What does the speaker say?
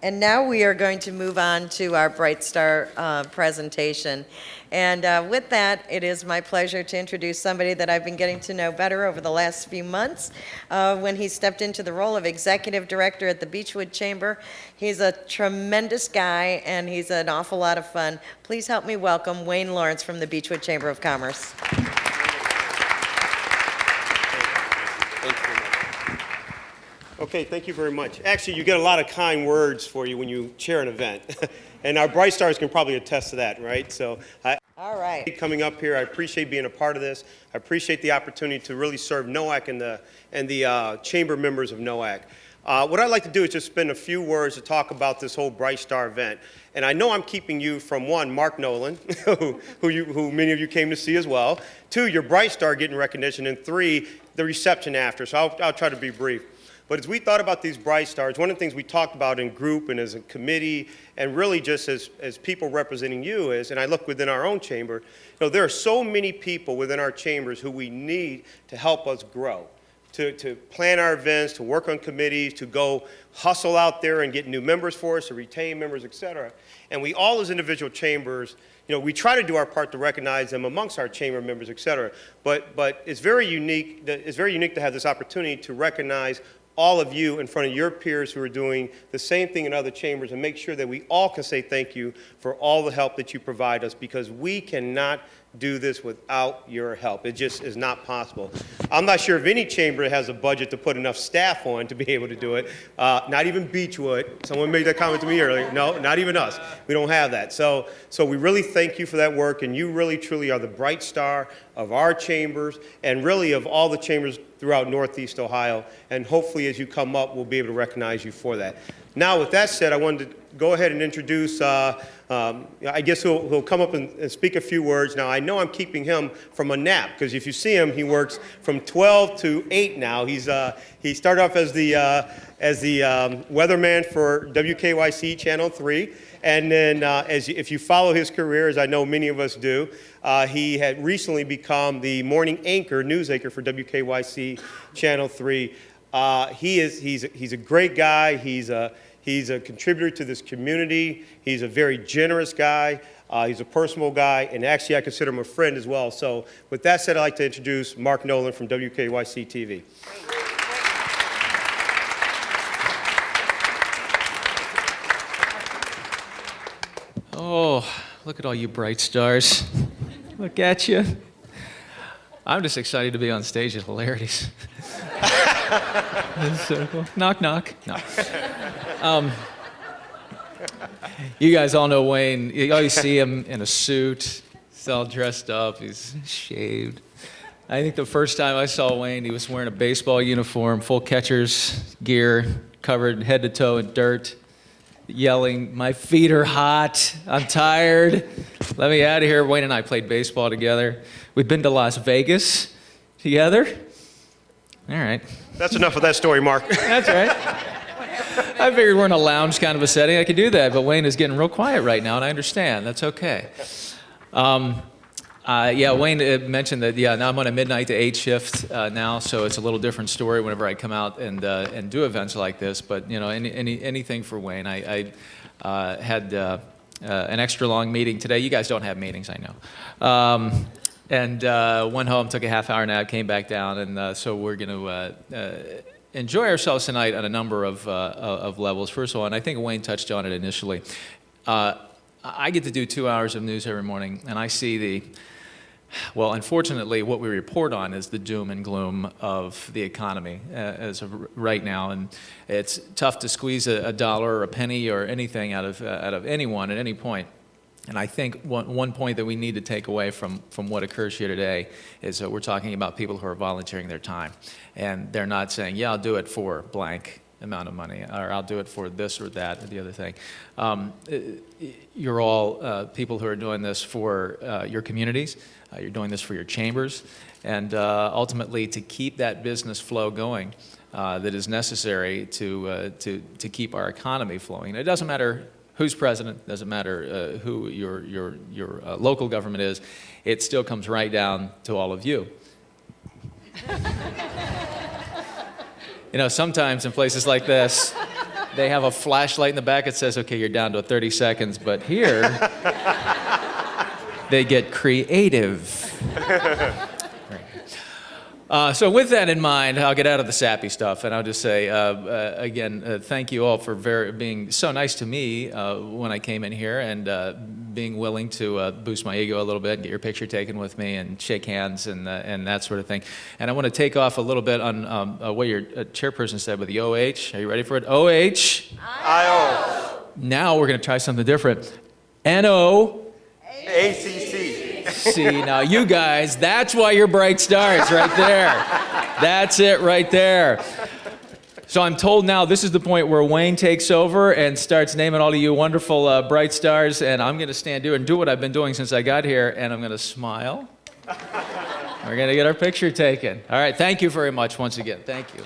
And now we are going to move on to our Brightstar presentation. And with that, it is my pleasure to introduce somebody that I've been getting to know better over the last few months when he stepped into the role of Executive Director at the Beechwood Chamber. He's a tremendous guy, and he's an awful lot of fun. Please help me welcome Wayne Lawrence from the Beechwood Chamber of Commerce. Okay, thank you very much. Actually, you get a lot of kind words for you when you chair an event. And our Brightstars can probably attest to that, right? So, all right. Coming up here, I appreciate being a part of this. I appreciate the opportunity to really serve NOACC and the chamber members of NOACC. What I'd like to do is just spend a few words to talk about this whole Brightstar event. And I know I'm keeping you from, one, Mark Nolan, who many of you came to see as well, two, your Brightstar getting recognition, and three, the reception after. So I'll try to be brief. But as we thought about these Brightstars, one of the things we talked about in group and as a committee, and really just as people representing you is, and I look within our own chamber, there are so many people within our chambers who we need to help us grow, to plan our events, to work on committees, to go hustle out there and get new members for us, to retain members, et cetera. And we all as individual chambers, we try to do our part to recognize them amongst our chamber members, et cetera. But it's very unique to have this opportunity to recognize all of you in front of your peers who are doing the same thing in other chambers, and make sure that we all can say thank you for all the help that you provide us, because we cannot do this without your help. It just is not possible. I'm not sure if any chamber has a budget to put enough staff on to be able to do it. Not even Beechwood. Someone made that comment to me earlier. No, not even us. We don't have that. So we really thank you for that work, and you really truly are the bright star of our chambers and really of all the chambers throughout Northeast Ohio. And hopefully as you come up, we'll be able to recognize you for that. Now, with that said, I wanted to go ahead and introduce, I guess he'll come up and speak a few words. Now, I know I'm keeping him from a nap, because if you see him, he works from 12 to 8 now. He started off as the weatherman for WKYC Channel 3. And then if you follow his career, as I know many of us do, he had recently become the morning news anchor for WKYC Channel 3. He's a great guy. He's a contributor to this community. He's a very generous guy. He's a personal guy, and actually I consider him a friend as well. So with that said, I'd like to introduce Mark Nolan from WKYC TV. Oh, look at all you bright stars. Look at you. I'm just excited to be on stage at Hilarities. That's so cool. Knock, knock. No. You guys all know Wayne. You always see him in a suit. He's all dressed up. He's shaved. I think the first time I saw Wayne, he was wearing a baseball uniform, full catcher's gear, covered head to toe in dirt, yelling, "My feet are hot. I'm tired. Let me out of here." Wayne and I played baseball together. We've been to Las Vegas together. All right. That's enough of that story, Mark. That's right. I figured we're in a lounge kind of a setting. I could do that, but Wayne is getting real quiet right now, and I understand. That's okay. Wayne mentioned that, now I'm on a midnight to 8 shift now, so it's a little different story whenever I come out and do events like this. But, anything for Wayne. I had an extra long meeting today. You guys don't have meetings, I know. And went home, took a half-hour nap, came back down, and so we're going to enjoy ourselves tonight on a number of levels. First of all, and I think Wayne touched on it initially, I get to do 2 hours of news every morning, and I see unfortunately, what we report on is the doom and gloom of the economy as of right now, and it's tough to squeeze a dollar or a penny or anything out of anyone at any point. And I think one point that we need to take away from what occurs here today is that we're talking about people who are volunteering their time. And they're not saying, yeah, I'll do it for blank amount of money, or I'll do it for this or that or the other thing. You're all people who are doing this for your communities. You're doing this for your chambers. And ultimately, to keep that business flow going that is necessary to keep our economy flowing. And it doesn't matter who's president, doesn't matter who your local government is, it still comes right down to all of you. Sometimes in places like this, They have a flashlight in the back that says, okay, you're down to 30 seconds. But here, they get creative. So with that in mind, I'll get out of the sappy stuff, and I'll just say, again, thank you all for being so nice to me when I came in here, and being willing to boost my ego a little bit and get your picture taken with me and shake hands and that sort of thing. And I want to take off a little bit on what your chairperson said with the OH. Are you ready for it? OH. I-O. Now we're going to try something different. N-O. ACC. See, now you guys, that's why you're bright stars right there. That's it right there. So I'm told now this is the point where Wayne takes over and starts naming all of you wonderful bright stars, and I'm going to stand here and do what I've been doing since I got here, and I'm going to smile. We're going to get our picture taken. All right, thank you very much once again. Thank you.